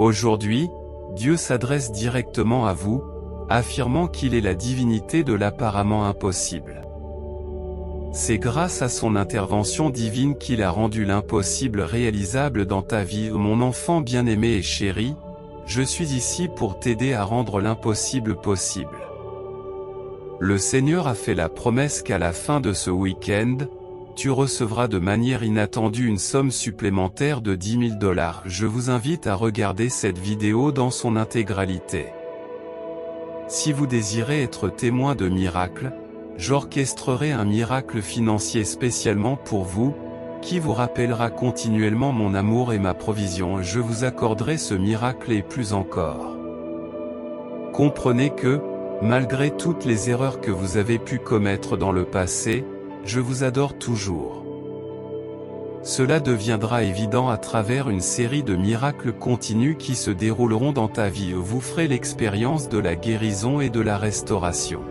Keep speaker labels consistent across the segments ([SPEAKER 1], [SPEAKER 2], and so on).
[SPEAKER 1] Aujourd'hui, Dieu s'adresse directement à vous, affirmant qu'il est la divinité de l'apparemment impossible. C'est grâce à son intervention divine qu'il a rendu l'impossible réalisable dans ta vie. Mon enfant bien-aimé et chéri, je suis ici pour t'aider à rendre l'impossible possible. Le Seigneur a fait la promesse qu'à la fin de ce week-end, tu recevras de manière inattendue une somme supplémentaire de $10 000. Je vous invite à regarder cette vidéo dans son intégralité. Si vous désirez être témoin de miracles, j'orchestrerai un miracle financier spécialement pour vous, qui vous rappellera continuellement mon amour et ma provision. Je vous accorderai ce miracle et plus encore. Comprenez que, malgré toutes les erreurs que vous avez pu commettre dans le passé, je vous adore toujours. Cela deviendra évident à travers une série de miracles continus qui se dérouleront dans ta vie. Vous ferez l'expérience de la guérison et de la restauration.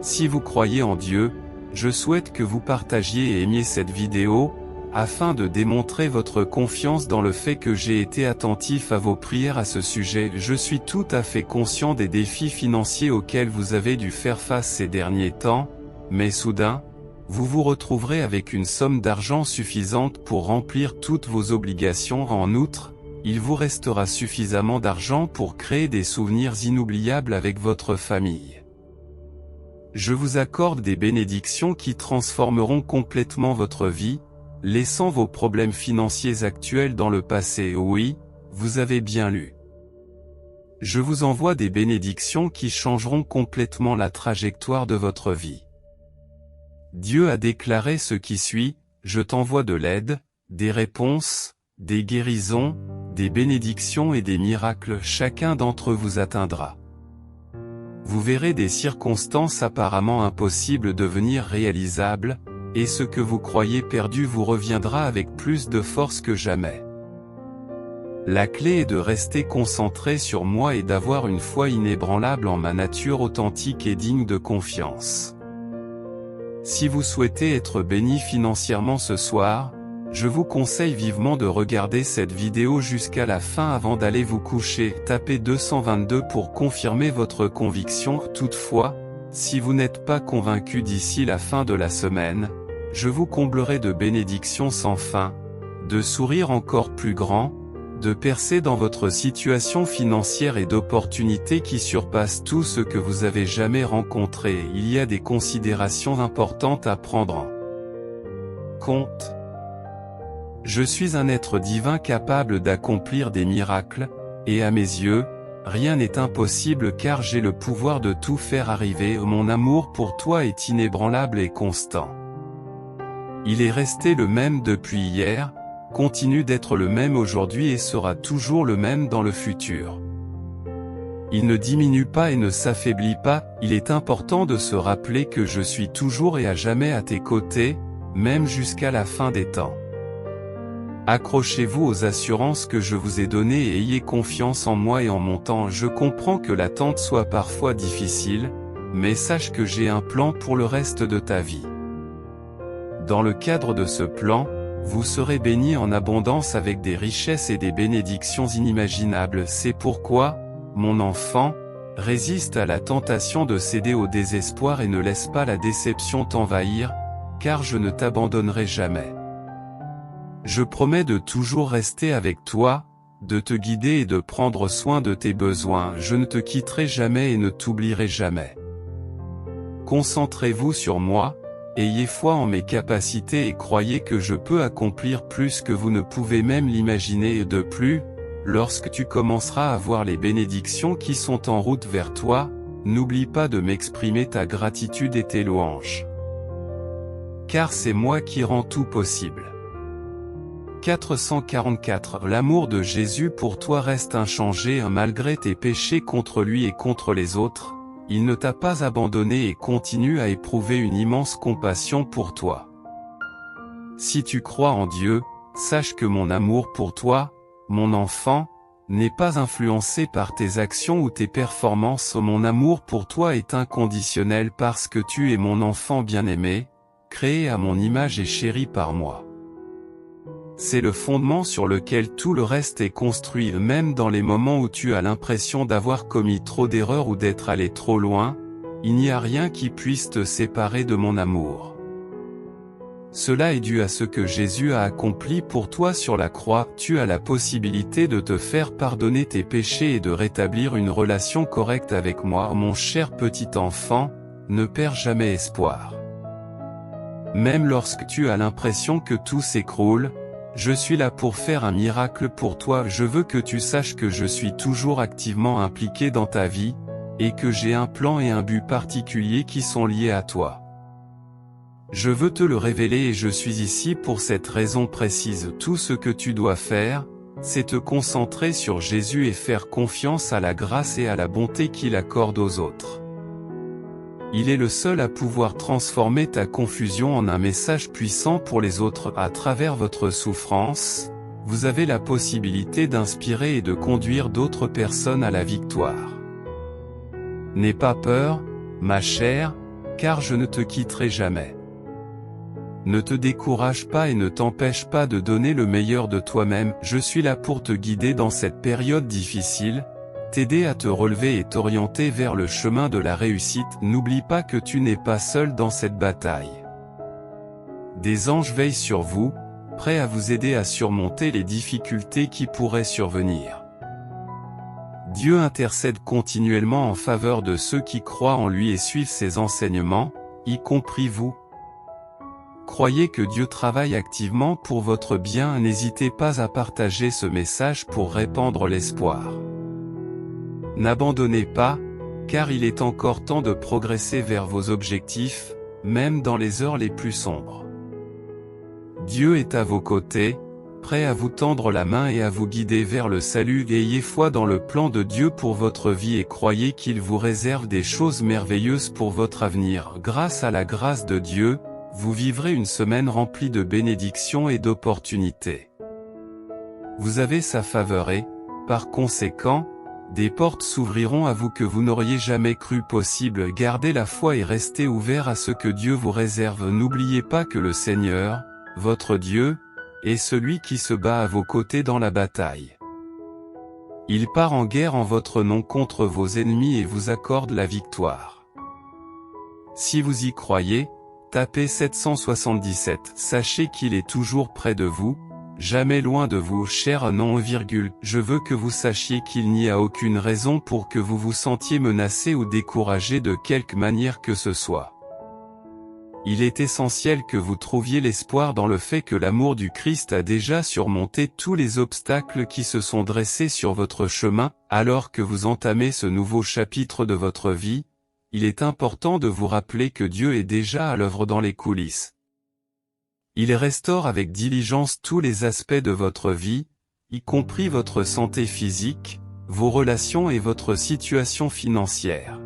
[SPEAKER 1] Si vous croyez en Dieu, je souhaite que vous partagiez et aimiez cette vidéo, afin de démontrer votre confiance dans le fait que j'ai été attentif à vos prières à ce sujet. Je suis tout à fait conscient des défis financiers auxquels vous avez dû faire face ces derniers temps, mais soudain, vous vous retrouverez avec une somme d'argent suffisante pour remplir toutes vos obligations. En outre, il vous restera suffisamment d'argent pour créer des souvenirs inoubliables avec votre famille. Je vous accorde des bénédictions qui transformeront complètement votre vie, laissant vos problèmes financiers actuels dans le passé. Oui, vous avez bien lu. Je vous envoie des bénédictions qui changeront complètement la trajectoire de votre vie. Dieu a déclaré ce qui suit: je t'envoie de l'aide, des réponses, des guérisons, des bénédictions et des miracles. Chacun d'entre eux vous atteindra. Vous verrez des circonstances apparemment impossibles devenir réalisables, et ce que vous croyez perdu vous reviendra avec plus de force que jamais. La clé est de rester concentré sur moi et d'avoir une foi inébranlable en ma nature authentique et digne de confiance. Si vous souhaitez être béni financièrement ce soir, je vous conseille vivement de regarder cette vidéo jusqu'à la fin avant d'aller vous coucher. Tapez 222 pour confirmer votre conviction. Toutefois, si vous n'êtes pas convaincu d'ici la fin de la semaine, je vous comblerai de bénédictions sans fin, de sourires encore plus grands, de percées dans votre situation financière et d'opportunités qui surpassent tout ce que vous avez jamais rencontré. Il y a des considérations importantes à prendre en compte. Je suis un être divin capable d'accomplir des miracles, et à mes yeux, rien n'est impossible car j'ai le pouvoir de tout faire arriver. Mon amour pour toi est inébranlable et constant. Il est resté le même depuis hier, continue d'être le même aujourd'hui et sera toujours le même dans le futur. Il ne diminue pas et ne s'affaiblit pas. Il est important de se rappeler que je suis toujours et à jamais à tes côtés, même jusqu'à la fin des temps. Accrochez-vous aux assurances que je vous ai données et ayez confiance en moi et en mon temps. Je comprends que l'attente soit parfois difficile, mais sache que j'ai un plan pour le reste de ta vie. Dans le cadre de ce plan, vous serez bénis en abondance avec des richesses et des bénédictions inimaginables. C'est pourquoi, mon enfant, résiste à la tentation de céder au désespoir et ne laisse pas la déception t'envahir, car je ne t'abandonnerai jamais. Je promets de toujours rester avec toi, de te guider et de prendre soin de tes besoins. Je ne te quitterai jamais et ne t'oublierai jamais. Concentrez-vous sur moi, ayez foi en mes capacités et croyez que je peux accomplir plus que vous ne pouvez même l'imaginer. Et de plus, lorsque tu commenceras à voir les bénédictions qui sont en route vers toi, n'oublie pas de m'exprimer ta gratitude et tes louanges. Car c'est moi qui rends tout possible. 444. L'amour de Jésus pour toi reste inchangé malgré tes péchés contre lui et contre les autres. Il ne t'a pas abandonné et continue à éprouver une immense compassion pour toi. Si tu crois en Dieu, sache que mon amour pour toi, mon enfant, n'est pas influencé par tes actions ou tes performances. Mon amour pour toi est inconditionnel parce que tu es mon enfant bien-aimé, créé à mon image et chéri par moi. c'est le fondement sur lequel tout le reste est construit. Même dans les moments où tu as l'impression d'avoir commis trop d'erreurs ou d'être allé trop loin, il n'y a rien qui puisse te séparer de mon amour. Cela est dû à ce que Jésus a accompli pour toi sur la croix. Tu as la possibilité de te faire pardonner tes péchés et de rétablir une relation correcte avec moi. Mon cher petit enfant, ne perds jamais espoir. Même lorsque tu as l'impression que tout s'écroule, je suis là pour faire un miracle pour toi. Je veux que tu saches que je suis toujours activement impliqué dans ta vie, et que j'ai un plan et un but particulier qui sont liés à toi. Je veux te le révéler et je suis ici pour cette raison précise. Tout ce que tu dois faire, c'est te concentrer sur Jésus et faire confiance à la grâce et à la bonté qu'il accorde aux autres. Il est le seul à pouvoir transformer ta confusion en un message puissant pour les autres. À travers votre souffrance, vous avez la possibilité d'inspirer et de conduire d'autres personnes à la victoire. N'aie pas peur, ma chère, car je ne te quitterai jamais. Ne te décourage pas et ne t'empêche pas de donner le meilleur de toi-même. Je suis là pour te guider dans cette période difficile, t'aider à te relever et t'orienter vers le chemin de la réussite. N'oublie pas que tu n'es pas seul dans cette bataille. Des anges veillent sur vous, prêts à vous aider à surmonter les difficultés qui pourraient survenir. Dieu intercède continuellement en faveur de ceux qui croient en lui et suivent ses enseignements, y compris vous. Croyez que Dieu travaille activement pour votre bien. N'hésitez pas à partager ce message pour répandre l'espoir. N'abandonnez pas, car il est encore temps de progresser vers vos objectifs, même dans les heures les plus sombres. Dieu est à vos côtés, prêt à vous tendre la main et à vous guider vers le salut. Ayez foi dans le plan de Dieu pour votre vie et croyez qu'il vous réserve des choses merveilleuses pour votre avenir. Grâce à la grâce de Dieu, vous vivrez une semaine remplie de bénédictions et d'opportunités. Vous avez sa faveur et, par conséquent, des portes s'ouvriront à vous que vous n'auriez jamais cru possible. Gardez la foi et restez ouvert à ce que Dieu vous réserve. N'oubliez pas que le Seigneur, votre Dieu, est celui qui se bat à vos côtés dans la bataille. Il part en guerre en votre nom contre vos ennemis et vous accorde la victoire. Si vous y croyez, tapez 777. Sachez qu'il est toujours près de vous, jamais loin de vous. Cher non, je veux que vous sachiez qu'il n'y a aucune raison pour que vous vous sentiez menacé ou découragé de quelque manière que ce soit. Il est essentiel que vous trouviez l'espoir dans le fait que l'amour du Christ a déjà surmonté tous les obstacles qui se sont dressés sur votre chemin. Alors que vous entamez ce nouveau chapitre de votre vie, il est important de vous rappeler que Dieu est déjà à l'œuvre dans les coulisses. Il restaure avec diligence tous les aspects de votre vie, y compris votre santé physique, vos relations et votre situation financière.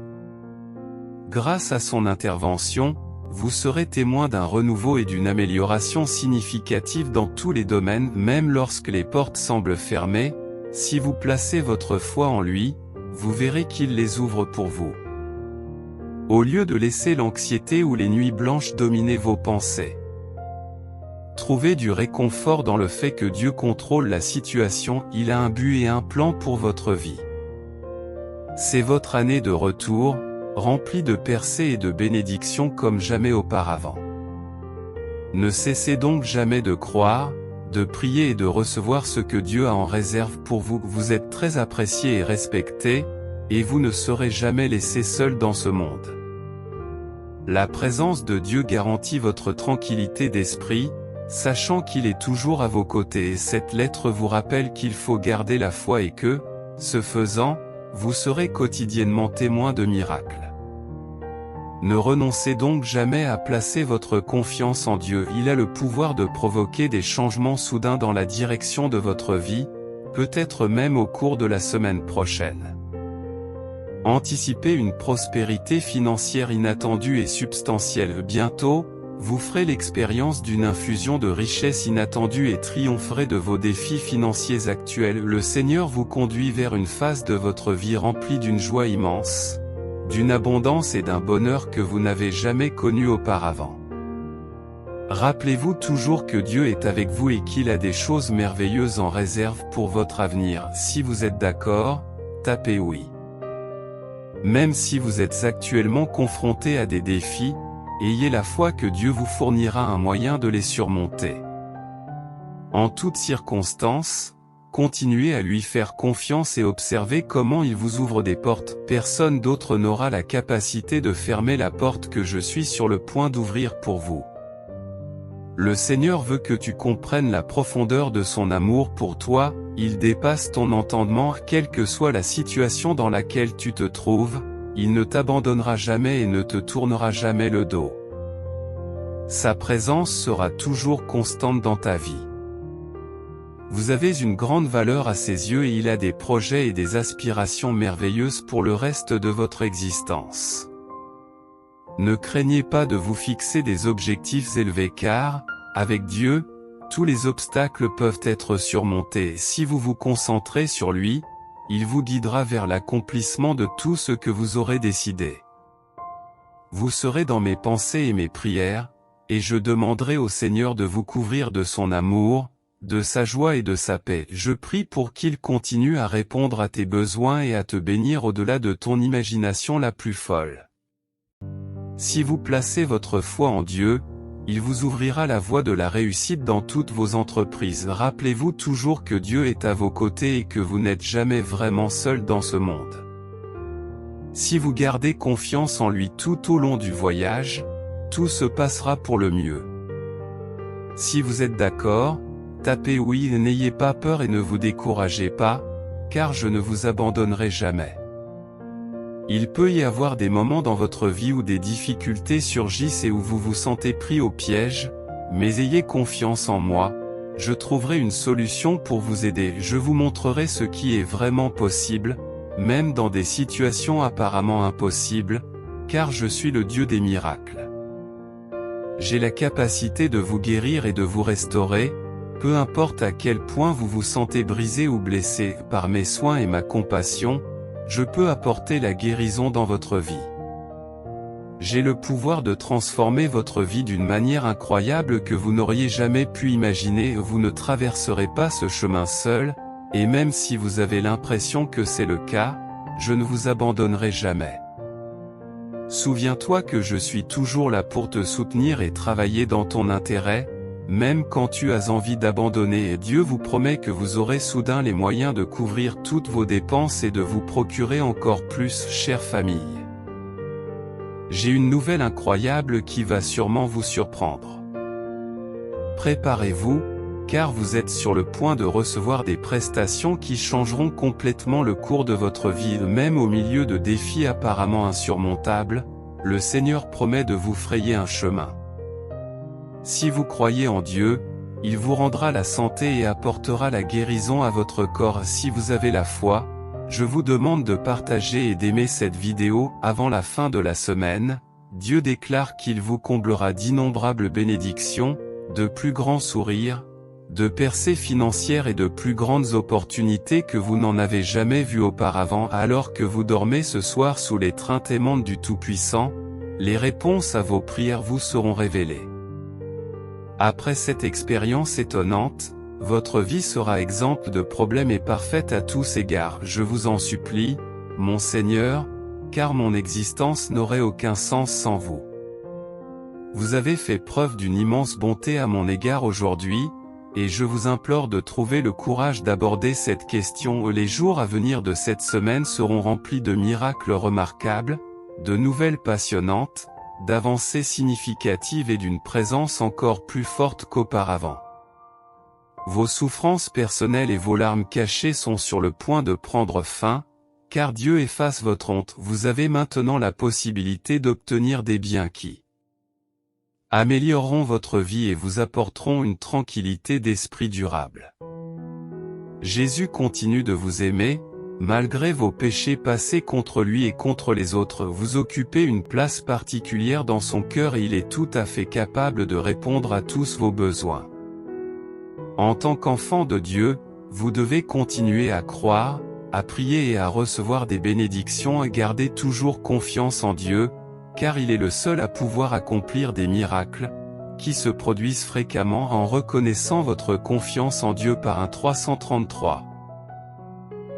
[SPEAKER 1] Grâce à son intervention, vous serez témoin d'un renouveau et d'une amélioration significative dans tous les domaines. Même lorsque les portes semblent fermées, si vous placez votre foi en lui, vous verrez qu'il les ouvre pour vous. Au lieu de laisser l'anxiété ou les nuits blanches dominer vos pensées, trouvez du réconfort dans le fait que Dieu contrôle la situation. Il a un but et un plan pour votre vie. C'est votre année de retour, remplie de percées et de bénédictions comme jamais auparavant. Ne cessez donc jamais de croire, de prier et de recevoir ce que Dieu a en réserve pour vous. Vous êtes très apprécié et respecté, et vous ne serez jamais laissé seul dans ce monde. La présence de Dieu garantit votre tranquillité d'esprit, sachant qu'il est toujours à vos côtés, et cette lettre vous rappelle qu'il faut garder la foi et que, ce faisant, vous serez quotidiennement témoin de miracles. Ne renoncez donc jamais à placer votre confiance en Dieu. Il a le pouvoir de provoquer des changements soudains dans la direction de votre vie, peut-être même au cours de la semaine prochaine. Anticipez une prospérité financière inattendue et substantielle. Bientôt, vous ferez l'expérience d'une infusion de richesse inattendue et triompherez de vos défis financiers actuels. Le Seigneur vous conduit vers une phase de votre vie remplie d'une joie immense, d'une abondance et d'un bonheur que vous n'avez jamais connu auparavant. Rappelez-vous toujours que Dieu est avec vous et qu'il a des choses merveilleuses en réserve pour votre avenir. Si vous êtes d'accord, tapez oui. Même si vous êtes actuellement confronté à des défis, ayez la foi que Dieu vous fournira un moyen de les surmonter. En toutes circonstances, continuez à lui faire confiance et observez comment il vous ouvre des portes. Personne d'autre n'aura la capacité de fermer la porte que je suis sur le point d'ouvrir pour vous. Le Seigneur veut que tu comprennes la profondeur de son amour pour toi, il dépasse ton entendement. Quelle que soit la situation dans laquelle tu te trouves, il ne t'abandonnera jamais et ne te tournera jamais le dos. Sa présence sera toujours constante dans ta vie. Vous avez une grande valeur à ses yeux et il a des projets et des aspirations merveilleuses pour le reste de votre existence. Ne craignez pas de vous fixer des objectifs élevés car, avec Dieu, tous les obstacles peuvent être surmontés. Si vous vous concentrez sur lui, il vous guidera vers l'accomplissement de tout ce que vous aurez décidé. Vous serez dans mes pensées et mes prières, et je demanderai au Seigneur de vous couvrir de son amour, de sa joie et de sa paix. Je prie pour qu'il continue à répondre à tes besoins et à te bénir au-delà de ton imagination la plus folle. Si vous placez votre foi en Dieu, il vous ouvrira la voie de la réussite dans toutes vos entreprises. Rappelez-vous toujours que Dieu est à vos côtés et que vous n'êtes jamais vraiment seul dans ce monde. Si vous gardez confiance en lui tout au long du voyage, tout se passera pour le mieux. Si vous êtes d'accord, tapez oui et n'ayez pas peur et ne vous découragez pas, car je ne vous abandonnerai jamais. Il peut y avoir des moments dans votre vie où des difficultés surgissent et où vous vous sentez pris au piège, mais ayez confiance en moi, je trouverai une solution pour vous aider. Je vous montrerai ce qui est vraiment possible, même dans des situations apparemment impossibles, car je suis le Dieu des miracles. J'ai la capacité de vous guérir et de vous restaurer, peu importe à quel point vous vous sentez brisé ou blessé. Par mes soins et ma compassion, je peux apporter la guérison dans votre vie. J'ai le pouvoir de transformer votre vie d'une manière incroyable que vous n'auriez jamais pu imaginer. Vous ne traverserez pas ce chemin seul, et même si vous avez l'impression que c'est le cas, je ne vous abandonnerai jamais. Souviens-toi que je suis toujours là pour te soutenir et travailler dans ton intérêt, même quand tu as envie d'abandonner, et Dieu vous promet que vous aurez soudain les moyens de couvrir toutes vos dépenses et de vous procurer encore plus, chère famille. J'ai une nouvelle incroyable qui va sûrement vous surprendre. Préparez-vous, car vous êtes sur le point de recevoir des prestations qui changeront complètement le cours de votre vie. Même au milieu de défis apparemment insurmontables, le Seigneur promet de vous frayer un chemin. Si vous croyez en Dieu, il vous rendra la santé et apportera la guérison à votre corps. Si vous avez la foi, je vous demande de partager et d'aimer cette vidéo. Avant la fin de la semaine, Dieu déclare qu'il vous comblera d'innombrables bénédictions, de plus grands sourires, de percées financières et de plus grandes opportunités que vous n'en avez jamais vues auparavant. Alors que vous dormez ce soir sous l'étreinte du Tout-Puissant, les réponses à vos prières vous seront révélées. Après cette expérience étonnante, votre vie sera exempte de problèmes et parfaite à tous égards. Je vous en supplie, mon Seigneur, car mon existence n'aurait aucun sens sans vous. Vous avez fait preuve d'une immense bonté à mon égard aujourd'hui, et je vous implore de trouver le courage d'aborder cette question. Les jours à venir de cette semaine seront remplis de miracles remarquables, de nouvelles passionnantes, d'avancées significatives et d'une présence encore plus forte qu'auparavant. Vos souffrances personnelles et vos larmes cachées sont sur le point de prendre fin, car Dieu efface votre honte. Vous avez maintenant la possibilité d'obtenir des biens qui amélioreront votre vie et vous apporteront une tranquillité d'esprit durable. Jésus continue de vous aimer, malgré vos péchés passés contre lui et contre les autres. Vous occupez une place particulière dans son cœur et il est tout à fait capable de répondre à tous vos besoins. En tant qu'enfant de Dieu, vous devez continuer à croire, à prier et à recevoir des bénédictions et garder toujours confiance en Dieu, car il est le seul à pouvoir accomplir des miracles, qui se produisent fréquemment en reconnaissant votre confiance en Dieu par un 333.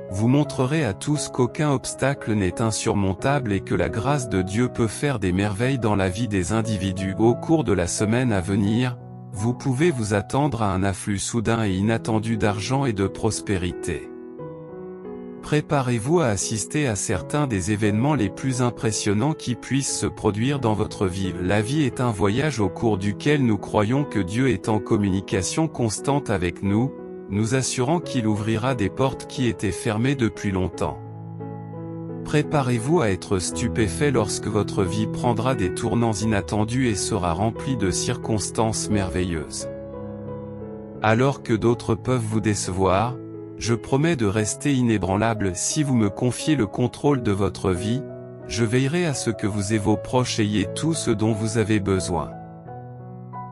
[SPEAKER 1] Vous montrerez à tous qu'aucun obstacle n'est insurmontable et que la grâce de Dieu peut faire des merveilles dans la vie des individus. Au cours de la semaine à venir, vous pouvez vous attendre à un afflux soudain et inattendu d'argent et de prospérité. Préparez-vous à assister à certains des événements les plus impressionnants qui puissent se produire dans votre vie. La vie est un voyage au cours duquel nous croyons que Dieu est en communication constante avec nous, nous assurant qu'il ouvrira des portes qui étaient fermées depuis longtemps. Préparez-vous à être stupéfait lorsque votre vie prendra des tournants inattendus et sera remplie de circonstances merveilleuses. Alors que d'autres peuvent vous décevoir, je promets de rester inébranlable. Si vous me confiez le contrôle de votre vie, je veillerai à ce que vous et vos proches ayez tout ce dont vous avez besoin.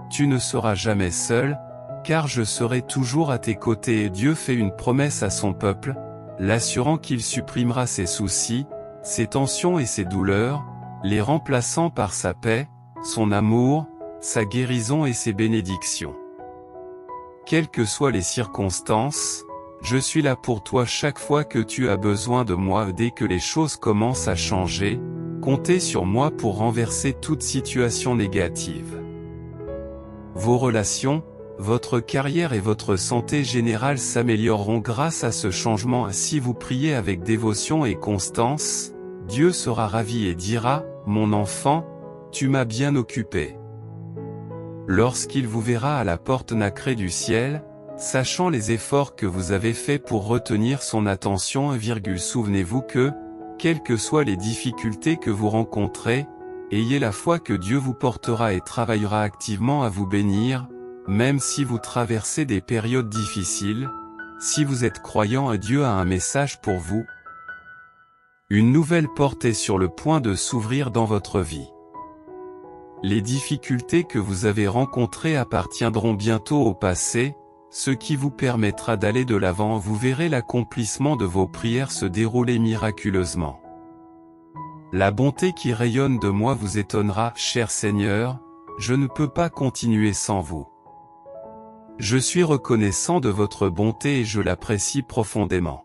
[SPEAKER 1] Tu ne seras jamais seul, car je serai toujours à tes côtés. Et Dieu fait une promesse à son peuple, l'assurant qu'il supprimera ses soucis, ses tensions et ses douleurs, les remplaçant par sa paix, son amour, sa guérison et ses bénédictions. Quelles que soient les circonstances, je suis là pour toi chaque fois que tu as besoin de moi. Dès que les choses commencent à changer, comptez sur moi pour renverser toute situation négative. Vos relations, votre carrière et votre santé générale s'amélioreront grâce à ce changement. Si vous priez avec dévotion et constance, Dieu sera ravi et dira, « Mon enfant, tu m'as bien occupé. » Lorsqu'il vous verra à la porte nacrée du ciel, sachant les efforts que vous avez faits pour retenir son attention, souvenez-vous que, quelles que soient les difficultés que vous rencontrez, ayez la foi que Dieu vous portera et travaillera activement à vous bénir, même si vous traversez des périodes difficiles. Si vous êtes croyant, Dieu a un message pour vous. Une nouvelle porte est sur le point de s'ouvrir dans votre vie. Les difficultés que vous avez rencontrées appartiendront bientôt au passé, ce qui vous permettra d'aller de l'avant. Vous verrez l'accomplissement de vos prières se dérouler miraculeusement. La bonté qui rayonne de moi vous étonnera, cher Seigneur, je ne peux pas continuer sans vous. Je suis reconnaissant de votre bonté et je l'apprécie profondément.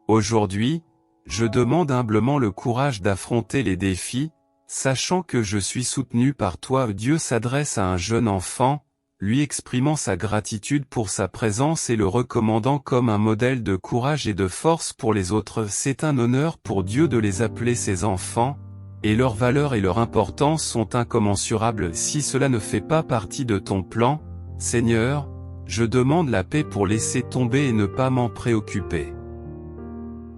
[SPEAKER 1] Aujourd'hui, je demande humblement le courage d'affronter les défis, sachant que je suis soutenu par toi. Dieu s'adresse à un jeune enfant, lui exprimant sa gratitude pour sa présence et le recommandant comme un modèle de courage et de force pour les autres. C'est un honneur pour Dieu de les appeler ses enfants, et leur valeur et leur importance sont incommensurables. Si cela ne fait pas partie de ton plan, Seigneur, je demande la paix pour laisser tomber et ne pas m'en préoccuper.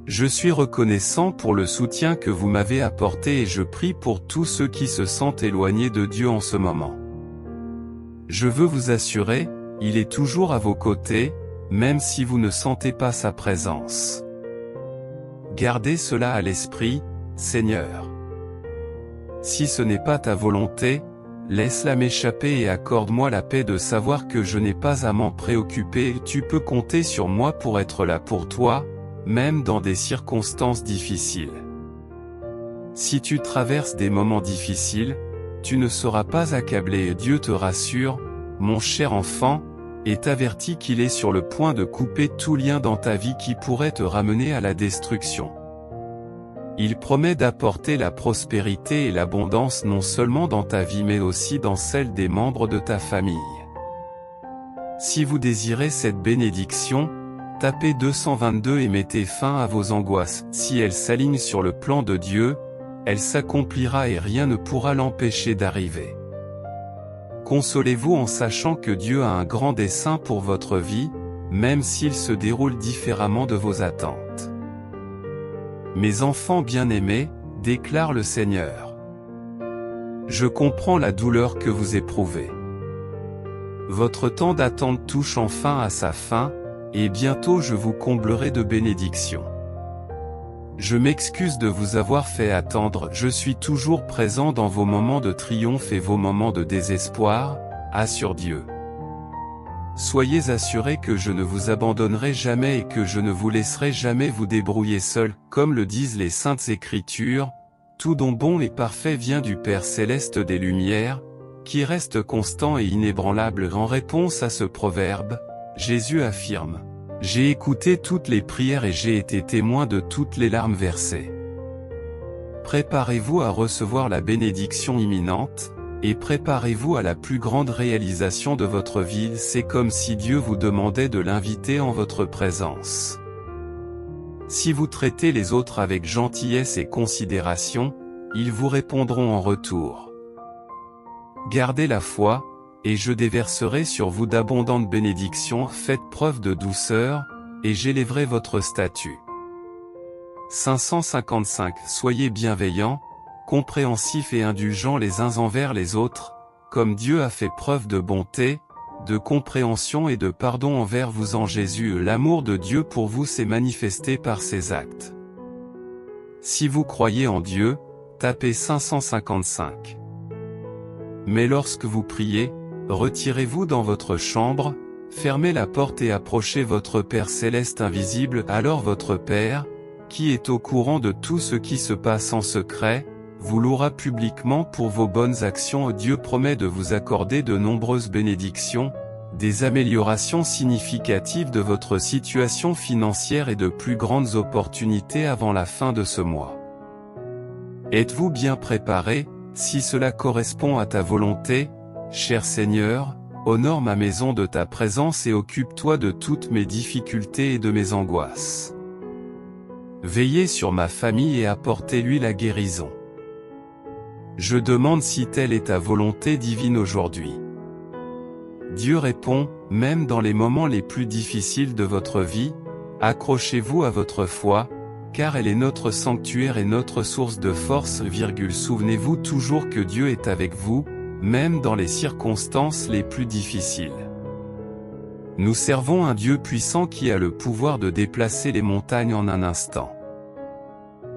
[SPEAKER 1] Je suis reconnaissant pour le soutien que vous m'avez apporté et je prie pour tous ceux qui se sentent éloignés de Dieu en ce moment. Je veux vous assurer, il est toujours à vos côtés, même si vous ne sentez pas sa présence. Gardez cela à l'esprit, Seigneur. Si ce n'est pas ta volonté, laisse-la m'échapper et accorde-moi la paix de savoir que je n'ai pas à m'en préoccuper. Tu peux compter sur moi pour être là pour toi, même dans des circonstances difficiles. Si tu traverses des moments difficiles, tu ne seras pas accablé. Dieu te rassure, mon cher enfant, et t'avertit qu'il est sur le point de couper tout lien dans ta vie qui pourrait te ramener à la destruction. Il promet d'apporter la prospérité et l'abondance non seulement dans ta vie mais aussi dans celle des membres de ta famille. Si vous désirez cette bénédiction, tapez 222 et mettez fin à vos angoisses. Si elle s'aligne sur le plan de Dieu, elle s'accomplira et rien ne pourra l'empêcher d'arriver. Consolez-vous en sachant que Dieu a un grand dessein pour votre vie, même s'il se déroule différemment de vos attentes. Mes enfants bien-aimés, déclare le Seigneur. Je comprends la douleur que vous éprouvez. Votre temps d'attente touche enfin à sa fin, et bientôt je vous comblerai de bénédictions. Je m'excuse de vous avoir fait attendre, je suis toujours présent dans vos moments de triomphe et vos moments de désespoir, assure Dieu. Soyez assurés que je ne vous abandonnerai jamais et que je ne vous laisserai jamais vous débrouiller seul, comme le disent les Saintes Écritures, tout don bon et parfait vient du Père céleste des Lumières, qui reste constant et inébranlable. En réponse à ce proverbe, Jésus affirme: « J'ai écouté toutes les prières et j'ai été témoin de toutes les larmes versées. » Préparez-vous à recevoir la bénédiction imminente, et préparez-vous à la plus grande réalisation de votre vie. C'est comme si Dieu vous demandait de l'inviter en votre présence. Si vous traitez les autres avec gentillesse et considération, ils vous répondront en retour. Gardez la foi, et je déverserai sur vous d'abondantes bénédictions. Faites preuve de douceur, et j'élèverai votre statut. 555. Soyez bienveillants, compréhensifs et indulgents les uns envers les autres, comme Dieu a fait preuve de bonté, de compréhension et de pardon envers vous en Jésus. L'amour de Dieu pour vous s'est manifesté par ses actes. Si vous croyez en Dieu, tapez 555. Mais lorsque vous priez, retirez-vous dans votre chambre, fermez la porte et approchez votre Père céleste invisible. Alors votre Père, qui est au courant de tout ce qui se passe en secret, vous louera publiquement pour vos bonnes actions. Dieu promet de vous accorder de nombreuses bénédictions, des améliorations significatives de votre situation financière et de plus grandes opportunités avant la fin de ce mois. Êtes-vous bien préparé? Si cela correspond à ta volonté, cher Seigneur, honore ma maison de ta présence et occupe-toi de toutes mes difficultés et de mes angoisses. Veillez sur ma famille et apportez-lui la guérison. Je demande si telle est ta volonté divine aujourd'hui. Dieu répond, même dans les moments les plus difficiles de votre vie, accrochez-vous à votre foi, car elle est notre sanctuaire et notre source de force. Souvenez-vous toujours que Dieu est avec vous, même dans les circonstances les plus difficiles. Nous servons un Dieu puissant qui a le pouvoir de déplacer les montagnes en un instant.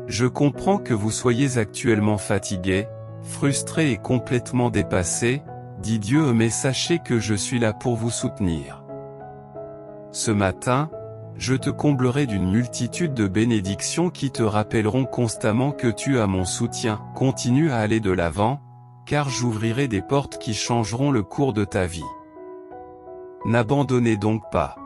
[SPEAKER 1] Je comprends que vous soyez actuellement fatigué, frustré et complètement dépassé, dit Dieu, mais sachez que je suis là pour vous soutenir. Ce matin, je te comblerai d'une multitude de bénédictions qui te rappelleront constamment que tu as mon soutien. Continue à aller de l'avant, car j'ouvrirai des portes qui changeront le cours de ta vie. N'abandonnez donc pas.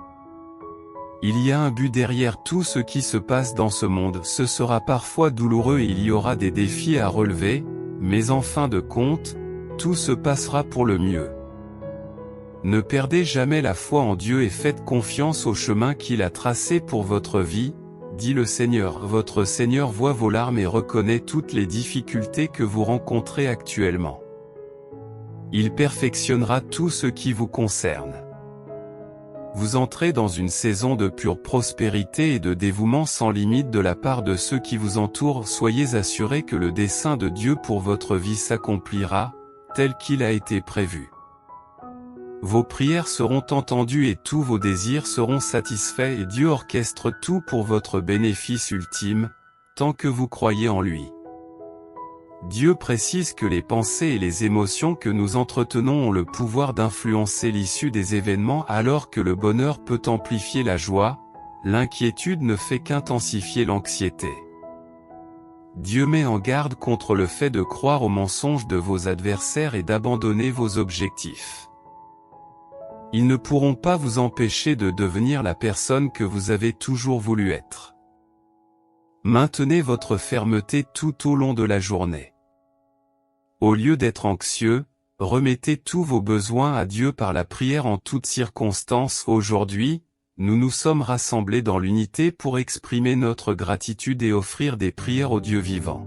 [SPEAKER 1] Il y a un but derrière tout ce qui se passe dans ce monde. Ce sera parfois douloureux et il y aura des défis à relever, mais en fin de compte, tout se passera pour le mieux. Ne perdez jamais la foi en Dieu et faites confiance au chemin qu'il a tracé pour votre vie, dit le Seigneur. Votre Seigneur voit vos larmes et reconnaît toutes les difficultés que vous rencontrez actuellement. Il perfectionnera tout ce qui vous concerne. Vous entrez dans une saison de pure prospérité et de dévouement sans limite de la part de ceux qui vous entourent. Soyez assurés que le dessein de Dieu pour votre vie s'accomplira, tel qu'il a été prévu. Vos prières seront entendues et tous vos désirs seront satisfaits et Dieu orchestre tout pour votre bénéfice ultime, tant que vous croyez en lui. Dieu précise que les pensées et les émotions que nous entretenons ont le pouvoir d'influencer l'issue des événements alors que le bonheur peut amplifier la joie, l'inquiétude ne fait qu'intensifier l'anxiété. Dieu met en garde contre le fait de croire aux mensonges de vos adversaires et d'abandonner vos objectifs. Ils ne pourront pas vous empêcher de devenir la personne que vous avez toujours voulu être. Maintenez votre fermeté tout au long de la journée. Au lieu d'être anxieux, remettez tous vos besoins à Dieu par la prière en toutes circonstances. Aujourd'hui, nous nous sommes rassemblés dans l'unité pour exprimer notre gratitude et offrir des prières au Dieu vivant.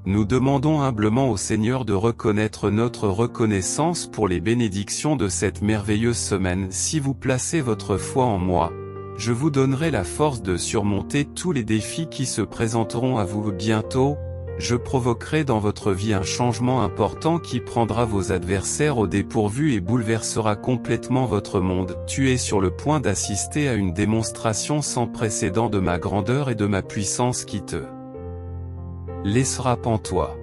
[SPEAKER 1] Nous demandons humblement au Seigneur de reconnaître notre reconnaissance pour les bénédictions de cette merveilleuse semaine. Si vous placez votre foi en moi, je vous donnerai la force de surmonter tous les défis qui se présenteront à vous. Bientôt, je provoquerai dans votre vie un changement important qui prendra vos adversaires au dépourvu et bouleversera complètement votre monde. Tu es sur le point d'assister à une démonstration sans précédent de ma grandeur et de ma puissance qui te laissera pantois.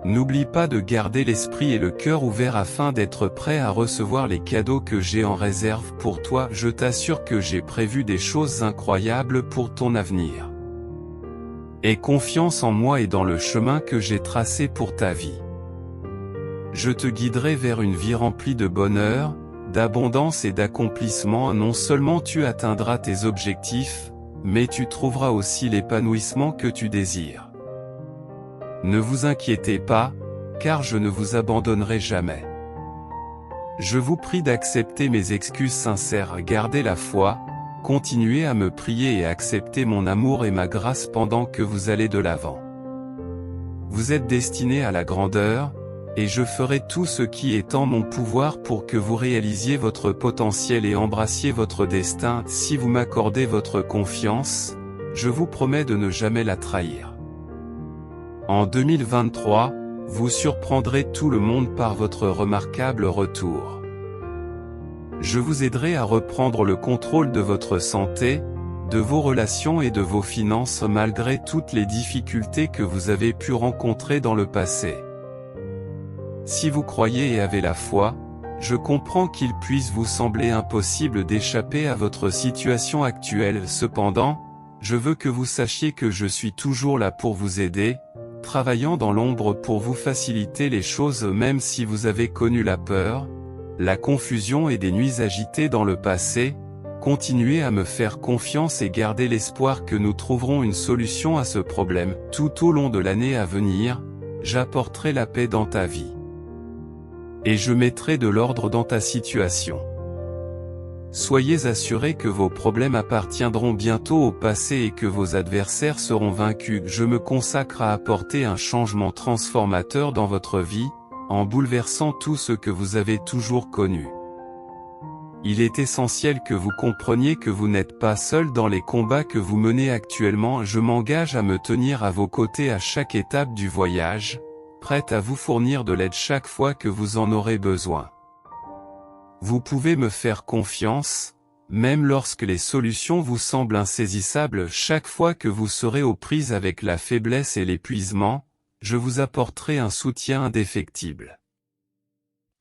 [SPEAKER 1] N'oublie pas de garder l'esprit et le cœur ouverts afin d'être prêt à recevoir les cadeaux que j'ai en réserve pour toi. Je t'assure que j'ai prévu des choses incroyables pour ton avenir. Aie confiance en moi et dans le chemin que j'ai tracé pour ta vie. Je te guiderai vers une vie remplie de bonheur, d'abondance et d'accomplissement. Non seulement tu atteindras tes objectifs, mais tu trouveras aussi l'épanouissement que tu désires. Ne vous inquiétez pas, car je ne vous abandonnerai jamais. Je vous prie d'accepter mes excuses sincères, gardez la foi, continuez à me prier et acceptez mon amour et ma grâce pendant que vous allez de l'avant. Vous êtes destiné à la grandeur, et je ferai tout ce qui est en mon pouvoir pour que vous réalisiez votre potentiel et embrassiez votre destin. Si vous m'accordez votre confiance, je vous promets de ne jamais la trahir. En 2023, vous surprendrez tout le monde par votre remarquable retour. Je vous aiderai à reprendre le contrôle de votre santé, de vos relations et de vos finances malgré toutes les difficultés que vous avez pu rencontrer dans le passé. Si vous croyez et avez la foi, je comprends qu'il puisse vous sembler impossible d'échapper à votre situation actuelle. Cependant, je veux que vous sachiez que je suis toujours là pour vous aider, travaillant dans l'ombre pour vous faciliter les choses même si vous avez connu la peur, la confusion et des nuits agitées dans le passé. Continuez à me faire confiance et gardez l'espoir que nous trouverons une solution à ce problème. Tout au long de l'année à venir, j'apporterai la paix dans ta vie. Et je mettrai de l'ordre dans ta situation. Soyez assurés que vos problèmes appartiendront bientôt au passé et que vos adversaires seront vaincus. Je me consacre à apporter un changement transformateur dans votre vie, en bouleversant tout ce que vous avez toujours connu. Il est essentiel que vous compreniez que vous n'êtes pas seul dans les combats que vous menez actuellement. Je m'engage à me tenir à vos côtés à chaque étape du voyage, prête à vous fournir de l'aide chaque fois que vous en aurez besoin. Vous pouvez me faire confiance, même lorsque les solutions vous semblent insaisissables. Chaque fois que vous serez aux prises avec la faiblesse et l'épuisement, je vous apporterai un soutien indéfectible.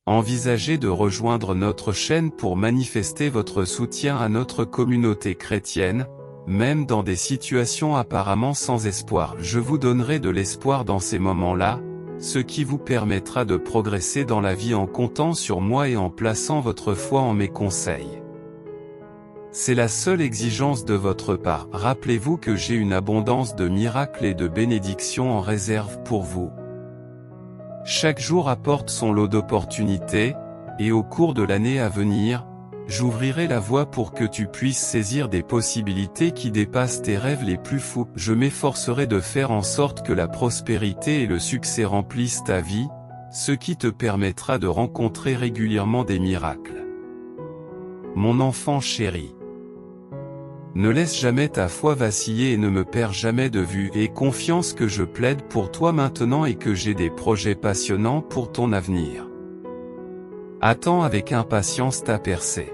[SPEAKER 1] Envisagez de rejoindre notre chaîne pour manifester votre soutien à notre communauté chrétienne, même dans des situations apparemment sans espoir. Je vous donnerai de l'espoir dans ces moments-là, ce qui vous permettra de progresser dans la vie en comptant sur moi et en plaçant votre foi en mes conseils. C'est la seule exigence de votre part. Rappelez-vous que j'ai une abondance de miracles et de bénédictions en réserve pour vous. Chaque jour apporte son lot d'opportunités, et au cours de l'année à venir, j'ouvrirai la voie pour que tu puisses saisir des possibilités qui dépassent tes rêves les plus fous. Je m'efforcerai de faire en sorte que la prospérité et le succès remplissent ta vie, ce qui te permettra de rencontrer régulièrement des miracles. Mon enfant chéri, ne laisse jamais ta foi vaciller et ne me perds jamais de vue. Aie confiance que je plaide pour toi maintenant et que j'ai des projets passionnants pour ton avenir. Attends avec impatience ta percée.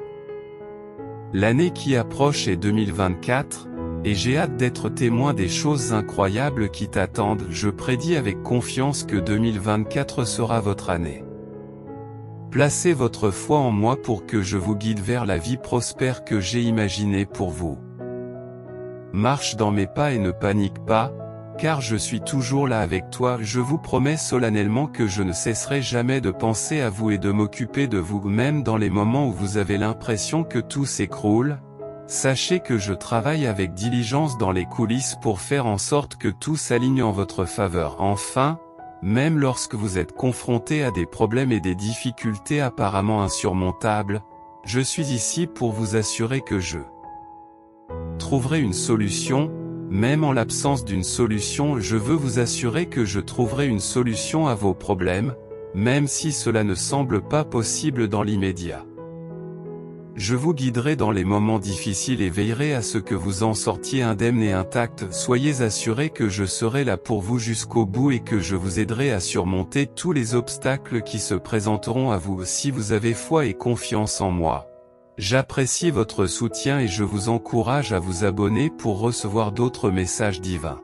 [SPEAKER 1] L'année qui approche est 2024, et j'ai hâte d'être témoin des choses incroyables qui t'attendent. Je prédis avec confiance que 2024 sera votre année. Placez votre foi en moi pour que je vous guide vers la vie prospère que j'ai imaginée pour vous. Marche dans mes pas et ne panique pas, car je suis toujours là avec toi. Je vous promets solennellement que je ne cesserai jamais de penser à vous et de m'occuper de vous, même dans les moments où vous avez l'impression que tout s'écroule. Sachez que je travaille avec diligence dans les coulisses pour faire en sorte que tout s'aligne en votre faveur. Enfin, même lorsque vous êtes confronté à des problèmes et des difficultés apparemment insurmontables, je suis ici pour vous assurer que je trouverai une solution. Même en l'absence d'une solution, je veux vous assurer que je trouverai une solution à vos problèmes, même si cela ne semble pas possible dans l'immédiat. Je vous guiderai dans les moments difficiles et veillerai à ce que vous en sortiez indemne et intact. Soyez assurés que je serai là pour vous jusqu'au bout et que je vous aiderai à surmonter tous les obstacles qui se présenteront à vous. Si vous avez foi et confiance en moi, j'apprécie votre soutien et je vous encourage à vous abonner pour recevoir d'autres messages divins.